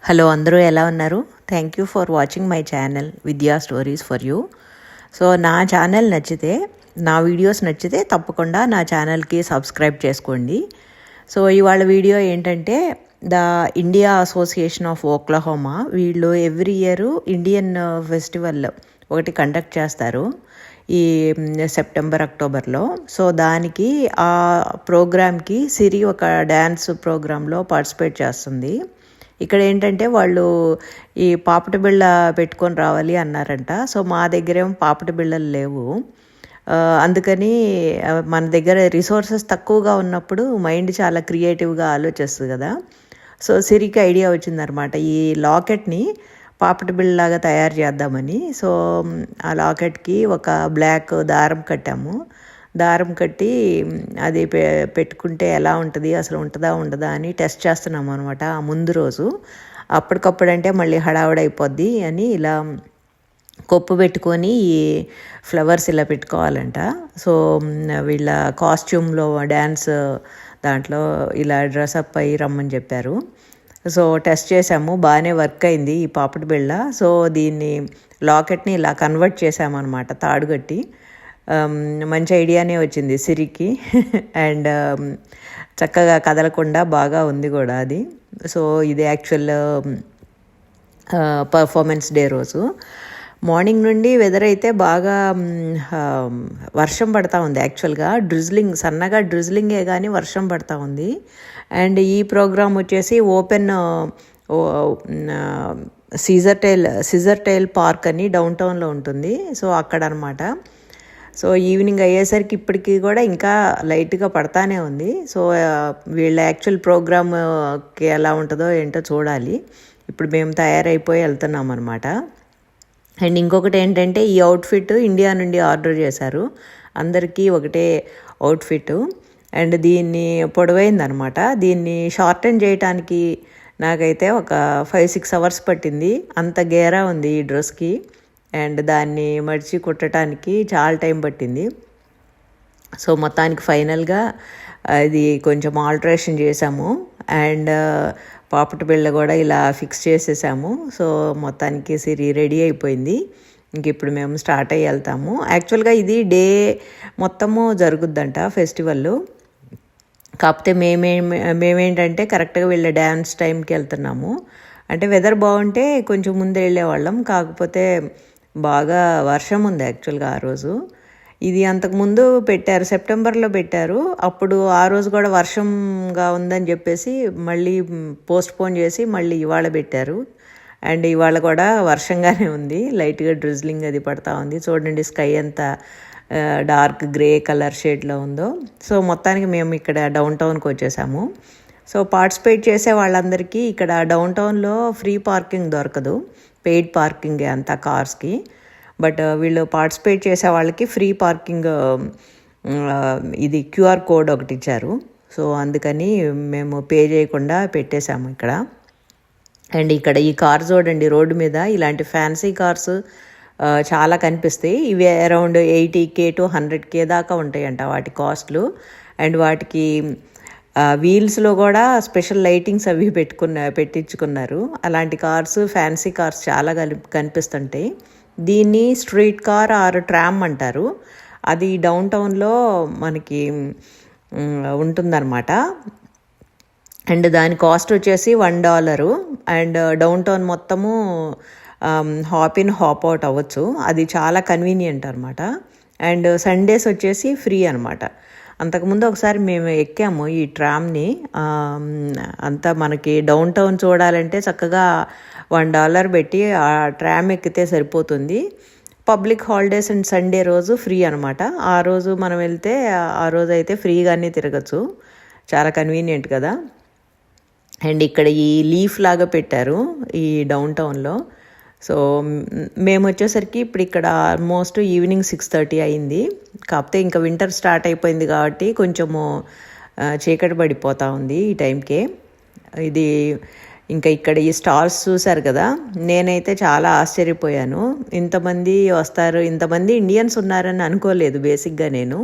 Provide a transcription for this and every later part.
Hello అందరూ ఎలా ఉన్నారు? Thank you for watching my channel విద్యా స్టోరీస్ ఫర్ యూ. సో నా ఛానల్ నచ్చితే, నా వీడియోస్ నచ్చితే తప్పకుండా నా ఛానల్కి సబ్స్క్రైబ్ చేసుకోండి. సో ఇవాళ వీడియో ఏంటంటే the India association of Oklahoma వీళ్ళు ఎవ్రీ ఇయర్ ఇండియన్ ఫెస్టివల్ ఒకటి కండక్ట్ చేస్తారు ఈ సెప్టెంబర్ అక్టోబర్లో. సో దానికి ఆ ప్రోగ్రామ్కి సిరి ఒక డ్యాన్స్ ప్రోగ్రాంలో పార్టిసిపేట్ చేస్తుంది. ఇక్కడ ఏంటంటే వాళ్ళు ఈ పాపటి బిళ్ళ పెట్టుకొని రావాలి అన్నారంట. సో మా దగ్గర ఏమో పాపటి బిళ్ళలు లేవు. అందుకని మన దగ్గర రిసోర్సెస్ తక్కువగా ఉన్నప్పుడు మైండ్ చాలా క్రియేటివ్గా ఆలోచిస్తుంది కదా. సో సిరికి ఐడియా వచ్చిందనమాట, ఈ లాకెట్ని పాపటి బిళ్ళలాగా తయారు చేద్దామని. సో ఆ లాకెట్కి ఒక బ్లాక్ దారం కట్టాము. దారం కట్టి అది పెట్టుకుంటే ఎలా ఉంటుంది, అసలు ఉంటుందా ఉండదా అని టెస్ట్ చేస్తున్నాము అనమాట ఆ ముందు రోజు. అప్పటికప్పుడు అంటే మళ్ళీ హడావుడైపోద్ది అని ఇలా కొప్పు పెట్టుకొని ఈ ఫ్లవర్స్ ఇలా పెట్టుకోవాలంట. సో వీళ్ళ కాస్ట్యూమ్లో డ్యాన్స్ దాంట్లో ఇలా డ్రెస్అప్ అయ్యి రమ్మని చెప్పారు. సో టెస్ట్ చేసాము, బాగానే వర్క్ అయింది ఈ పాపటి బిళ్ళ. సో దీన్ని లాకెట్ని ఇలా కన్వర్ట్ చేసామన్నమాట తాడుగట్టి. మంచి ఐడియానే వచ్చింది సిరికి అండ్ చక్కగా కదలకుండా బాగా ఉంది కూడా అది. సో ఇది యాక్చువల్ పర్ఫార్మెన్స్ డే రోజు మార్నింగ్ నుండి వెదర్ అయితే బాగా వర్షం పడతా ఉంది. యాక్చువల్గా సన్నగా డ్రిజ్లింగే కానీ వర్షం పడతా ఉంది. అండ్ ఈ ప్రోగ్రామ్ వచ్చేసి ఓపెన్ సిజర్ టైల్ పార్క్ అని డౌన్ టౌన్లో ఉంటుంది. సో అక్కడ అనమాట. సో ఈవినింగ్ అయ్యేసరికి ఇప్పటికీ కూడా ఇంకా లైట్గా పడతానే ఉంది. సో వీళ్ళ యాక్చువల్ ప్రోగ్రామ్కి ఎలా ఉంటుందో ఏంటో చూడాలి. ఇప్పుడు మేము తయారైపోయి వెళ్తున్నాం అనమాట. అండ్ ఇంకొకటి ఏంటంటే ఈ అవుట్ఫిట్ ఇండియా నుండి ఆర్డర్ చేశారు, అందరికీ ఒకటే అవుట్ఫిట్. అండ్ దీన్ని పొడవైందనమాట. దీన్ని షార్టన్ చేయటానికి నాకైతే ఒక 5-6 అవర్స్ పట్టింది. అంత గేరా ఉంది ఈ డ్రెస్కి. అండ్ దాన్ని మడిచి కుట్టడానికి చాలా టైం పట్టింది. సో మొత్తానికి ఫైనల్గా అది కొంచెం ఆల్టరేషన్ చేసాము. అండ్ పాపటి బిళ్ళ కూడా ఇలా ఫిక్స్ చేసేసాము. సో మొత్తానికి సిరి రెడీ అయిపోయింది. ఇంక ఇప్పుడు మేము స్టార్ట్ అయ్యి వెళ్తాము. యాక్చువల్గా ఇది డే మొత్తము జరుగుద్దంట ఫెస్టివల్. కాకపోతే మేమేంటంటే కరెక్ట్గా వెళ్ళే డ్యాన్స్ టైంకి వెళ్తున్నాము. అంటే వెదర్ బాగుంటే కొంచెం ముందే వెళ్ళేవాళ్ళం, కాకపోతే బాగా వర్షం ఉంది యాక్చువల్గా ఆ రోజు. ఇది అంతకుముందు పెట్టారు, సెప్టెంబర్లో పెట్టారు. అప్పుడు ఆ రోజు కూడా వర్షంగా ఉందని చెప్పేసి మళ్ళీ పోస్ట్పోన్ చేసి మళ్ళీ ఇవాళ పెట్టారు. అండ్ ఇవాళ కూడా వర్షంగానే ఉంది, లైట్గా డ్రిజ్లింగ్ అది పడతా ఉంది. చూడండి స్కై ఎంత డార్క్ గ్రే కలర్ షేడ్లో ఉందో. సో మొత్తానికి మేము ఇక్కడ డౌన్ టౌన్కి వచ్చేసాము. సో పార్టిసిపేట్ చేసే వాళ్ళందరికీ ఇక్కడ డౌన్ టౌన్లో ఫ్రీ పార్కింగ్ దొరకదు, పెయిడ్ పార్కింగ్ అంతా కార్స్కి. బట్ వీళ్ళు పార్టిసిపేట్ చేసే వాళ్ళకి ఫ్రీ పార్కింగ్ ఇది క్యూఆర్ కోడ్ ఒకటి ఇచ్చారు. సో అందుకని మేము పే చేయకుండా పెట్టేశాము ఇక్కడ. అండ్ ఇక్కడ ఈ కార్ చూడండి, రోడ్డు మీద ఇలాంటి ఫ్యాన్సీ కార్స్ చాలా కనిపిస్తాయి. ఇవి అరౌండ్ 80K to 100K దాకా ఉంటాయంట వాటి కాస్ట్లు. అండ్ వాటికి వీల్స్లో కూడా స్పెషల్ లైటింగ్స్ అవి పెట్టించుకున్నారు. అలాంటి కార్స్, ఫ్యాన్సీ కార్స్ చాలా కనిపిస్తుంటాయి. దీన్ని స్ట్రీట్ కార్ ఆర్ ట్రామ్ అంటారు. అది డౌన్ టౌన్లో మనకి ఉంటుందన్నమాట. అండ్ దాని కాస్ట్ వచ్చేసి $1. అండ్ డౌన్ టౌన్ మొత్తము హాప్ ఇన్ హాప్ అవుట్ అవ్వచ్చు. అది చాలా కన్వీనియంట్ అనమాట. అండ్ సండేస్ వచ్చేసి ఫ్రీ అనమాట. అంతకుముందు ఒకసారి మేము ఎక్కాము ఈ ట్రామ్ని. అంతా మనకి డౌన్ టౌన్ చూడాలంటే చక్కగా $1 పెట్టి ఆ ట్రామ్ ఎక్కితే సరిపోతుంది. పబ్లిక్ హాలిడేస్ అండ్ సండే రోజు ఫ్రీ అనమాట. ఆ రోజు మనం వెళ్తే ఆ రోజు అయితే ఫ్రీగానే తిరగచ్చు, చాలా కన్వీనియంట్ కదా. అండ్ ఇక్కడ ఈ లీఫ్ లాగా పెట్టారు ఈ డౌన్ టౌన్లో. సో మేము వచ్చేసరికి ఇప్పుడు ఇక్కడ ఆల్మోస్ట్ ఈవినింగ్ 6:30 అయింది. కాకపోతే ఇంకా వింటర్ స్టార్ట్ అయిపోయింది కాబట్టి కొంచెము చీకటి పడిపోతూ ఉంది ఈ టైంకే. ఇది ఇంకా ఇక్కడ ఈ స్టాల్స్ చూశారు కదా, నేనైతే చాలా ఆశ్చర్యపోయాను. ఇంతమంది వస్తారు, ఇంతమంది ఇండియన్స్ ఉన్నారని అనుకోలేదు బేసిక్గా నేను.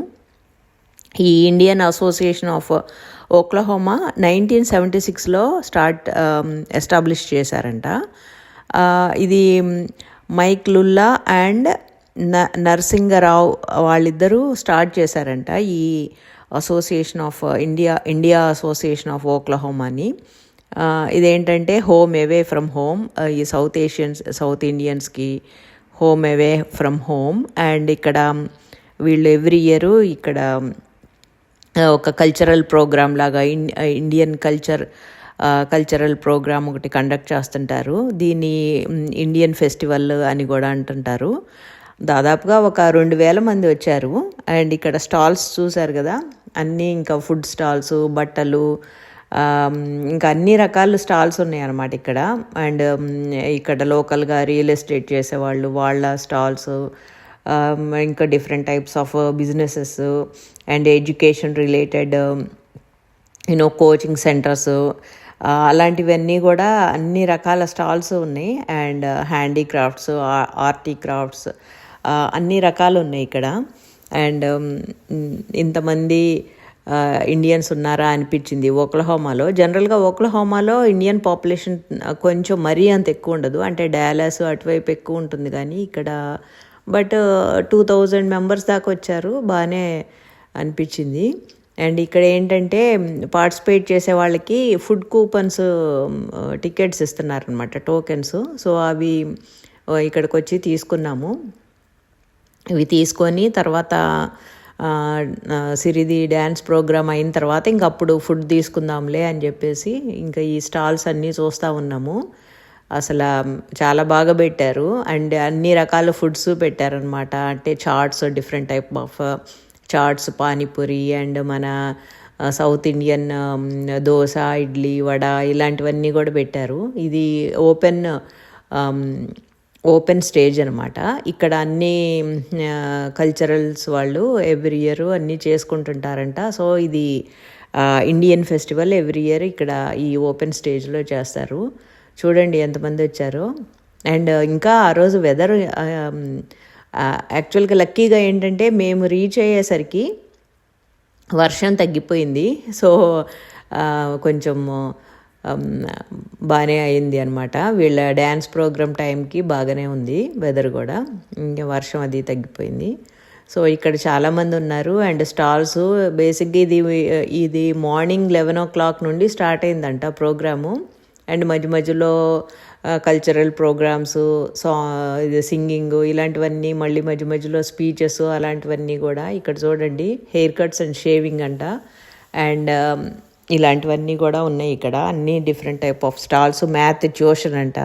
ఈ ఇండియన్ అసోసియేషన్ ఆఫ్ ఓక్లహోమా 1976లో ఎస్టాబ్లిష్ చేశారంట. ఇది మైక్ లుల్లా అండ్ నరసింగరావు వాళ్ళిద్దరూ స్టార్ట్ చేశారంట ఈ association of India association of ఓక్లహోమాని. ఇదేంటంటే హోమ్ అవే ఫ్రమ్ హోమ్, ఈ సౌత్ ఇండియన్స్కి home away from home. And ఇక్కడ వీళ్ళు ఎవ్రీ ఇయర్ ఇక్కడ ఒక కల్చరల్ ప్రోగ్రామ్ లాగా ఇండియన్ కల్చరల్ ప్రోగ్రామ్ ఒకటి కండక్ట్ చేస్తుంటారు. దీన్ని ఇండియన్ ఫెస్టివల్ అని కూడా అంటుంటారు. దాదాపుగా ఒక 2000 మంది వచ్చారు. అండ్ ఇక్కడ స్టాల్స్ చూశారు కదా, అన్నీ ఇంకా ఫుడ్ స్టాల్స్, బట్టలు, ఇంకా అన్ని రకాల స్టాల్స్ ఉన్నాయి అన్నమాట ఇక్కడ. అండ్ ఇక్కడ లోకల్గా రియల్ ఎస్టేట్ చేసేవాళ్ళు వాళ్ళ స్టాల్స్, ఇంకా different types of businesses and education related coaching centres, అలాంటివన్నీ కూడా అన్ని రకాల స్టాల్స్ ఉన్నాయి. అండ్ హ్యాండీక్రాఫ్ట్స్, ఆర్టీ క్రాఫ్ట్స్, అన్ని రకాలు ఉన్నాయి ఇక్కడ. అండ్ ఇంతమంది ఇండియన్స్ ఉన్నారా అనిపించింది ఓక్లహోమాలో. జనరల్గా ఓక్లహోమాలో ఇండియన్ పాపులేషన్ కొంచెం మరీ అంత ఎక్కువ ఉండదు, అంటే డాలస్ అటువైపు ఎక్కువ ఉంటుంది. కానీ ఇక్కడ బట్ 2000 మెంబర్స్ దాకా వచ్చారు, బాగానే అనిపించింది. అండ్ ఇక్కడ ఏంటంటే పార్టిసిపేట్ చేసే వాళ్ళకి ఫుడ్ కూపన్స్, టికెట్స్ ఇస్తున్నారనమాట, టోకెన్స్. సో అవి ఇక్కడికి వచ్చి తీసుకున్నాము. ఇవి తీసుకొని తర్వాత సిరిది డ్యాన్స్ ప్రోగ్రామ్ అయిన తర్వాత ఇంక అప్పుడు ఫుడ్ తీసుకుందాంలే అని చెప్పేసి ఇంకా ఈ స్టాల్స్ అన్నీ చూస్తూ ఉన్నాము. అసలు చాలా బాగా పెట్టారు. అండ్ అన్ని రకాల ఫుడ్స్ పెట్టారనమాట. అంటే chats, different type of chats, panipuri, and మన సౌత్ ఇండియన్ దోశ, ఇడ్లీ, వడ, ఇలాంటివన్నీ కూడా పెట్టారు. ఇది ఓపెన్ స్టేజ్ అనమాట. ఇక్కడ అన్ని కల్చరల్స్ వాళ్ళు ఎవ్రీ ఇయర్ అన్నీ చేసుకుంటుంటారంట. సో ఇది ఇండియన్ ఫెస్టివల్ ఎవ్రీ ఇయర్ ఇక్కడ ఈ ఓపెన్ స్టేజ్లో చేస్తారు. చూడండి ఎంతమంది వచ్చారో. అండ్ ఇంకా ఆ రోజు వెదర్ యాక్చువల్గా లక్కీగా ఏంటంటే మేము రీచ్ అయ్యేసరికి వర్షం తగ్గిపోయింది. సో కొంచెం బాగానే అయింది అనమాట. వీళ్ళ డ్యాన్స్ ప్రోగ్రామ్ టైంకి బాగానే ఉంది వెదర్ కూడా, ఇంకా వర్షం అది తగ్గిపోయింది. సో ఇక్కడ చాలామంది ఉన్నారు. అండ్ స్టాల్స్ బేసిక్గా ఇది మార్నింగ్ 11 o'clock నుండి స్టార్ట్ అయిందంట ప్రోగ్రాము. అండ్ మధ్యలో కల్చరల్ ప్రోగ్రామ్స్, ఇది సింగింగ్, ఇలాంటివన్నీ, మళ్ళీ మధ్యలో స్పీచెస్, అలాంటివన్నీ కూడా. ఇక్కడ చూడండి హెయిర్ కట్స్ అండ్ షేవింగ్ అంట. అండ్ ఇలాంటివన్నీ కూడా ఉన్నాయి ఇక్కడ. అన్నీ different type of stalls. Math tuition అంట.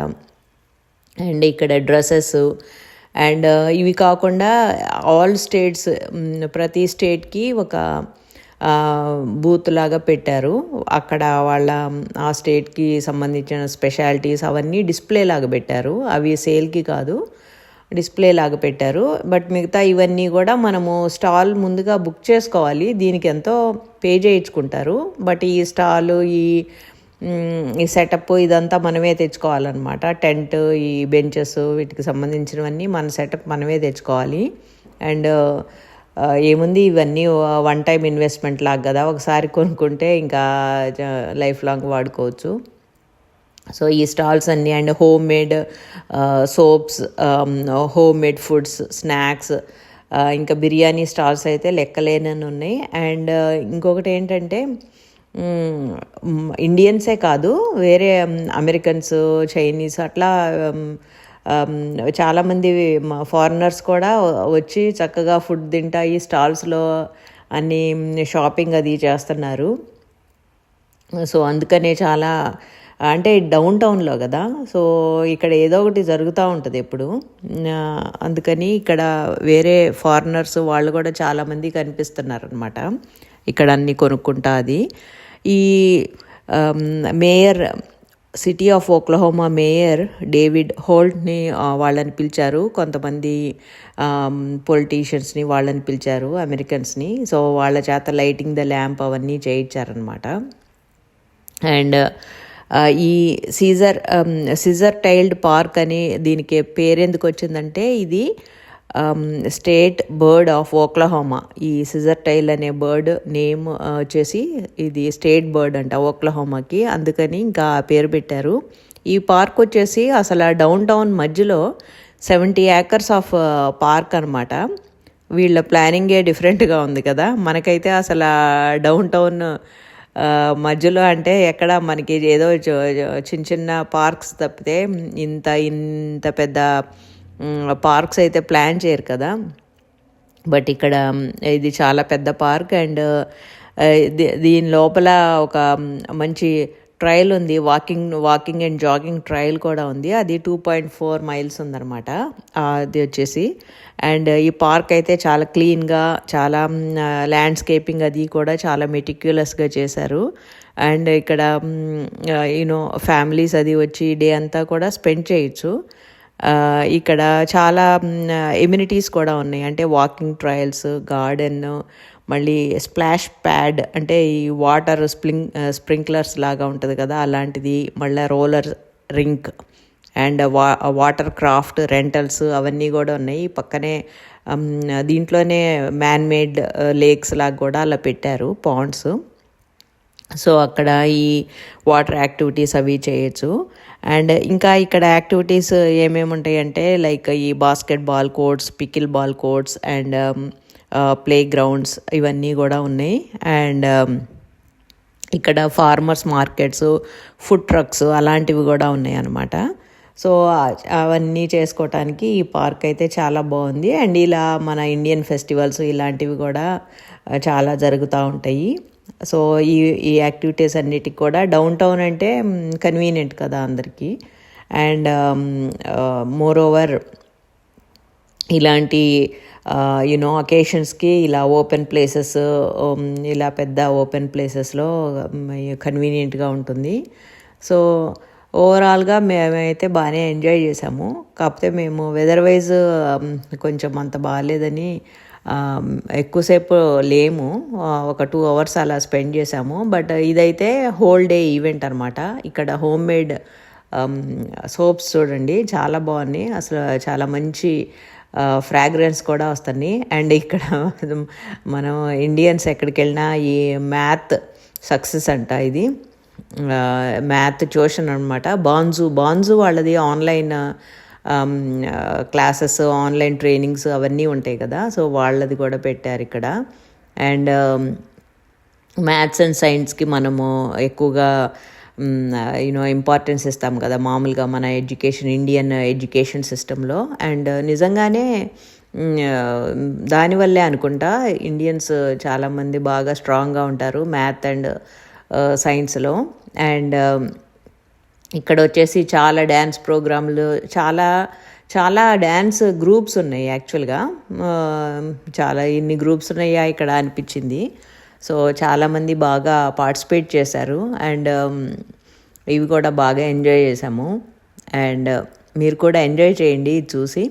అండ్ ఇక్కడ డ్రెస్సెస్. అండ్ ఇవి కాకుండా ఆల్ స్టేట్స్, ప్రతి స్టేట్కి ఒక బూత్ లాగా పెట్టారు. అక్కడ వాళ్ళ ఆ స్టేట్కి సంబంధించిన స్పెషాలిటీస్ అవన్నీ డిస్ప్లే లాగా పెట్టారు. అవి సేల్కి కాదు, డిస్ప్లే లాగా పెట్టారు. బట్ మిగతా ఇవన్నీ కూడా మనము స్టాల్ ముందుగా బుక్ చేసుకోవాలి. దీనికి ఎంతో పే చేయించుకుంటారు. బట్ ఈ స్టాలు, ఈ సెటప్ ఇదంతా మనమే తెచ్చుకోవాలన్నమాట. టెంట్, ఈ బెంచెస్, వీటికి సంబంధించినవన్నీ మన సెటప్ మనమే తెచ్చుకోవాలి. అండ్ ఏముంది, ఇవన్నీ వన్ టైం ఇన్వెస్ట్మెంట్ లాగా కదా, ఒకసారి కొనుక్కుంటే ఇంకా లైఫ్ లాంగ్ వాడుకోవచ్చు. సో ఈ స్టాల్స్ అన్నీ. And home made soaps, home made foods, snacks, ఇంకా బిర్యానీ స్టాల్స్ అయితే లెక్కలేనని ఉన్నాయి. అండ్ ఇంకొకటి ఏంటంటే ఇండియన్సే కాదు, వేరే అమెరికన్స్, చైనీస్, అట్లా చాలామంది ఫారినర్స్ కూడా వచ్చి చక్కగా ఫుడ్ తింటా ఈ స్టాల్స్లో అన్ని షాపింగ్ అది చేస్తున్నారు. సో అందుకనే చాలా, అంటే డౌన్ టౌన్లో కదా, సో ఇక్కడ ఏదో ఒకటి జరుగుతూ ఉంటుంది ఎప్పుడు. అందుకని ఇక్కడ వేరే ఫారినర్స్ వాళ్ళు కూడా చాలామంది కనిపిస్తున్నారు అనమాట ఇక్కడ అన్నీ కొనుక్కుంటా. అది ఈ mayor, city of Oklahoma mayor David హోల్ట్ని వాళ్ళని పిలిచారు. కొంతమంది పొలిటీషియన్స్ని వాళ్ళని పిలిచారు, అమెరికన్స్ని. సో వాళ్ళ చేత లైటింగ్ ద ల్యాంప్ అవన్నీ చేయించారనమాట. అండ్ ఈ సిజర్ టైల్డ్ పార్క్ అని దీనికి పేరు ఎందుకు వచ్చిందంటే, ఇది స్టేట్ బర్డ్ ఆఫ్ ఓక్లహోమా. ఈ సిజర్ టైల్ అనే బర్డ్ నేమ్ వచ్చేసి ఇది స్టేట్ బర్డ్ అంట ఓక్లహోమాకి, అందుకని ఇంకా ఆ పేరు పెట్టారు. ఈ పార్క్ వచ్చేసి అసలు డౌన్ టౌన్ మధ్యలో 70 acres ఆఫ్ పార్క్ అనమాట. వీళ్ళ ప్లానింగే డిఫరెంట్గా ఉంది కదా. మనకైతే అసలు డౌన్ టౌన్ మధ్యలో అంటే ఎక్కడ మనకి ఏదో చిన్న చిన్న పార్క్స్ తప్పితే ఇంత పెద్ద పార్క్స్ అయితే ప్లాన్ చేయరు కదా. బట్ ఇక్కడ ఇది చాలా పెద్ద పార్క్. అండ్ దీని లోపల ఒక మంచి ట్రైల్ ఉంది, వాకింగ్ అండ్ జాగింగ్ ట్రైల్ కూడా ఉంది. అది 2.4 miles ఉందన్నమాట అది వచ్చేసి. అండ్ ఈ పార్క్ అయితే చాలా క్లీన్గా, చాలా ల్యాండ్స్కేపింగ్ అది కూడా చాలా మెటిక్యులస్గా చేశారు. అండ్ ఇక్కడ యూనో ఫ్యామిలీస్ అది వచ్చి డే అంతా కూడా స్పెండ్ చేయొచ్చు. ఇక్కడ చాలా ఎమ్యూనిటీస్ కూడా ఉన్నాయి, అంటే వాకింగ్ ట్రయల్స్, గార్డెన్, మళ్ళీ స్ప్లాష్ ప్యాడ్ అంటే ఈ వాటర్ స్ప్రింక్లర్స్ లాగా ఉంటుంది కదా అలాంటిది, మళ్ళీ roller rink and water craft rentals అవన్నీ కూడా ఉన్నాయి. పక్కనే దీంట్లోనే మ్యాన్ మేడ్ లేక్స్ లాగా కూడా అలా పెట్టారు, పాండ్స్. సో అక్కడ ఈ వాటర్ యాక్టివిటీస్ అవి చేయొచ్చు. అండ్ ఇంకా ఇక్కడ యాక్టివిటీస్ ఏమేమి ఉంటాయి అంటే లైక్ ఈ basketball courts, pickle ball courts and play grounds ఇవన్నీ కూడా ఉన్నాయి. అండ్ ఇక్కడ ఫార్మర్స్ మార్కెట్స్, ఫుడ్ ట్రక్స్ అలాంటివి కూడా ఉన్నాయి అన్నమాట. సో అవన్నీ చేసుకోవటానికి ఈ పార్క్ అయితే చాలా బాగుంది. అండ్ ఇలా మన ఇండియన్ ఫెస్టివల్స్ ఇలాంటివి కూడా చాలా జరుగుతూ ఉంటాయి. సో ఈ యాక్టివిటీస్ అన్నిటికి కూడా డౌన్ టౌన్ అంటే కన్వీనియంట్ కదా అందరికీ. అండ్ మోర్ ఓవర్ ఇలాంటి యూనో అకేషన్స్కి ఇలా ఓపెన్ ప్లేసెస్, ఇలా పెద్ద ఓపెన్ ప్లేసెస్లో కన్వీనియంట్గా ఉంటుంది. సో ఓవరాల్గా మేమైతే బాగానే ఎంజాయ్ చేసాము. కాకపోతే మేము వెదర్ వైజ్ కొంచెం అంత బాగాలేదని ఎక్కువసేపు లేము, ఒక 2 hours అలా స్పెండ్ చేసాము. బట్ ఇదైతే హోల్ డే ఈవెంట్ అనమాట. ఇక్కడ హోమ్ మేడ్ సోప్స్ చూడండి చాలా బాగున్నాయి, అసలు చాలా మంచి ఫ్రాగ్రెన్స్ కూడా వస్తుంది. అండ్ ఇక్కడ మనం ఇండియన్స్ ఎక్కడికి వెళ్ళినా ఈ మ్యాథ్ సక్సెస్ అంట, ఇది మ్యాథ్ ట్యూషన్ అనమాట. బాన్జు వాళ్ళది ఆన్లైన్ క్లాసెస్, ఆన్లైన్ ట్రైనింగ్స్ అవన్నీ ఉంటాయి కదా. సో వాళ్ళది కూడా పెట్టారు ఇక్కడ. అండ్ మ్యాథ్స్ అండ్ సైన్స్కి మనము ఎక్కువగా యూనో ఇంపార్టెన్స్ ఇస్తాం కదా మామూలుగా మన ఇండియన్ ఎడ్యుకేషన్ సిస్టంలో. అండ్ నిజంగానే దానివల్లే అనుకుంటా ఇండియన్స్ చాలామంది బాగా స్ట్రాంగ్గా ఉంటారు మ్యాథ్ అండ్ సైన్స్లో. అండ్ ఇక్కడ వచ్చేసి చాలా డ్యాన్స్ ప్రోగ్రాంలు, చాలా డ్యాన్స్ గ్రూప్స్ ఉన్నాయి. యాక్చువల్గా చాలా ఇన్ని గ్రూప్స్ ఉన్నాయా ఇక్కడ అనిపించింది. సో చాలామంది బాగా పార్టిసిపేట్ చేశారు. అండ్ ఇవి కూడా బాగా ఎంజాయ్ చేసాము. అండ్ మీరు కూడా ఎంజాయ్ చేయండి ఇది చూసి.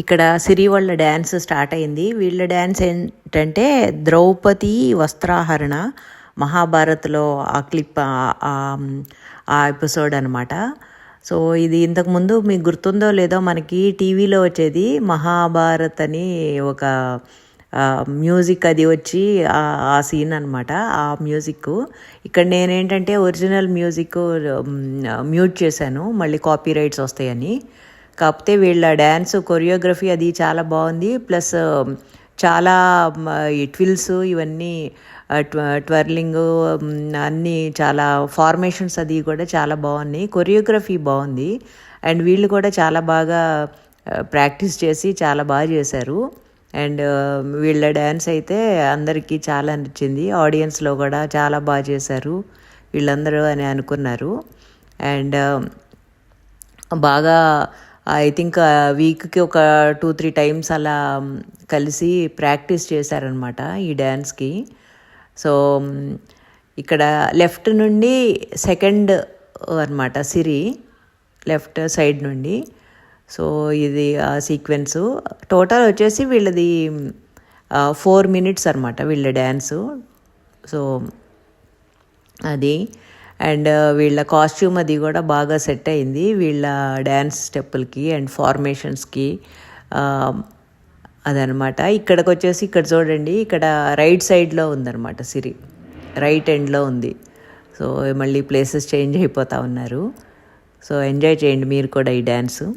ఇక్కడ సిరి వాళ్ళ డ్యాన్స్ స్టార్ట్ అయింది. వీళ్ళ డ్యాన్స్ ఏంటంటే ద్రౌపది వస్త్రాహరణ, మహాభారత్లో ఆ క్లిప్, ఆ ఎపిసోడ్ అనమాట. సో ఇది ఇంతకుముందు మీకు గుర్తుందో లేదో, మనకి టీవీలో వచ్చేది మహాభారత్ అని ఒక మ్యూజిక్ అది వచ్చి ఆ సీన్ అనమాట, ఆ మ్యూజిక్. ఇక్కడ నేనేంటంటే ఒరిజినల్ మ్యూజిక్ మ్యూట్ చేశాను, మళ్ళీ కాపీ రైట్స్ వస్తాయని. కాకపోతే వీళ్ళ డ్యాన్స్ కొరియోగ్రఫీ అది చాలా బాగుంది. ప్లస్ చాలా ఈ ట్విల్స్ ఇవన్నీ ట్వర్లింగ్ అన్నీ చాలా ఫార్మేషన్స్ అది కూడా చాలా బాగున్నాయి. కొరియోగ్రఫీ బాగుంది. అండ్ వీళ్ళు కూడా చాలా బాగా ప్రాక్టీస్ చేసి చాలా బాగా చేశారు. అండ్ వీళ్ళ డ్యాన్స్ అయితే అందరికీ చాలా నచ్చింది. ఆడియన్స్లో కూడా చాలా బాగా చేశారు వీళ్ళందరూ అని అనుకున్నారు. అండ్ బాగా ఐ థింక్ వీక్కి ఒక 2-3 టైమ్స్ అలా కలిసి ప్రాక్టీస్ చేశారనమాట ఈ డ్యాన్స్కి. సో ఇక్కడ లెఫ్ట్ నుండి సెకండ్ అనమాట సిరి, లెఫ్ట్ సైడ్ నుండి. సో ఇది ఆ సీక్వెన్సు. టోటల్ వచ్చేసి వీళ్ళది 4 minutes అనమాట వీళ్ళ డ్యాన్సు. సో అది అండ్ వీళ్ళ కాస్ట్యూమ్ అది కూడా బాగా సెట్ అయింది వీళ్ళ డ్యాన్స్ స్టెప్పులకి అండ్ ఫార్మేషన్స్కి అదనమాట. ఇక్కడికి వచ్చేసి ఇక్కడ చూడండి, ఇక్కడ రైట్ సైడ్లో ఉందన్నమాట సిరి, రైట్ ఎండ్లో ఉంది. సో మళ్ళీ ప్లేసెస్ చేంజ్ అయిపోతూ ఉన్నారు. సో ఎంజాయ్ చేయండి మీరు కూడా ఈ డ్యాన్సు.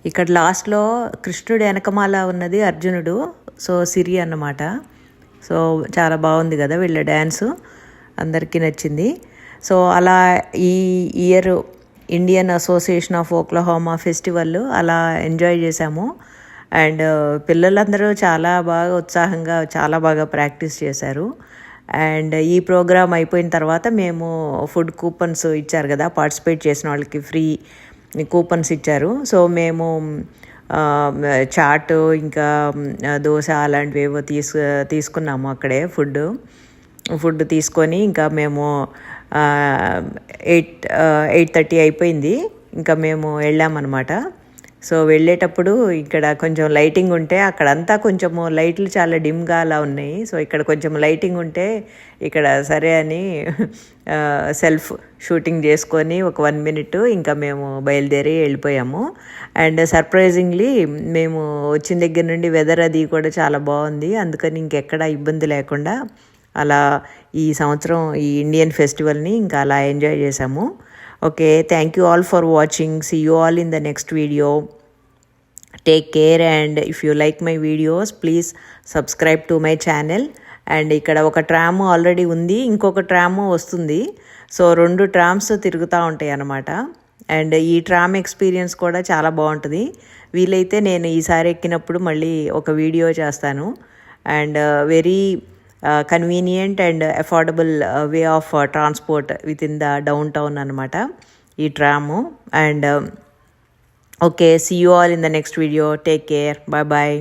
ఇక్కడ లాస్ట్లో కృష్ణుడు వెనకమాల ఉన్నది అర్జునుడు, సో సిరి అన్నమాట. సో చాలా బాగుంది కదా వీళ్ళ డ్యాన్సు, అందరికీ నచ్చింది. సో అలా ఈ year Indian association of Oklahoma festival అలా ఎంజాయ్ చేశాము. అండ్ పిల్లలందరూ చాలా బాగా ఉత్సాహంగా చాలా బాగా ప్రాక్టీస్ చేశారు. అండ్ ఈ ప్రోగ్రామ్ అయిపోయిన తర్వాత మేము ఫుడ్ కూపన్స్ ఇచ్చారు కదా, పార్టిసిపేట్ చేసిన వాళ్ళకి ఫ్రీ కూపన్స్ ఇచ్చారు. సో మేము చాట్ ఇంకా దోశ అలాంటివి ఏవో తీసుకున్నాము అక్కడే ఫుడ్ తీసుకొని ఇంకా మేము 8:30 అయిపోయింది, ఇంకా మేము వెళ్ళామన్నమాట. సో వెళ్ళేటప్పుడు ఇక్కడ కొంచెం లైటింగ్ ఉంటే, అక్కడంతా కొంచెము లైట్లు చాలా డిమ్గా అలా ఉన్నాయి. సో ఇక్కడ కొంచెం లైటింగ్ ఉంటే ఇక్కడ సరే అని సెల్ఫ్ షూటింగ్ చేసుకొని ఒక 1 minute ఇంకా మేము బయలుదేరి వెళ్ళిపోయాము. అండ్ సర్ప్రైజింగ్లీ మేము వచ్చిన దగ్గర నుండి వెదర్ అది కూడా చాలా బాగుంది. అందుకని ఇంకెక్కడ ఇబ్బంది లేకుండా అలా ఈ సంవత్సరం ఈ ఇండియన్ ఫెస్టివల్ని ఇంకా అలా ఎంజాయ్ చేసాము. Okay, thank you all for watching. See you all in the next video. Take care, and if you like my videos, please subscribe to my channel. And ikkada oka tram already undi, inkoka tram vastundi. So 2 trams tiruguta untayi anamata. And ఈ tram experience కూడా చాలా బాగుంటుంది. వీలైతే నేను ఈసారి ఎక్కినప్పుడు మళ్ళీ ఒక వీడియో చేస్తాను. And very convenient and affordable way of transport within the downtown అనమాట ఈ tram. And okay, see you all in the next video. Take care, bye bye.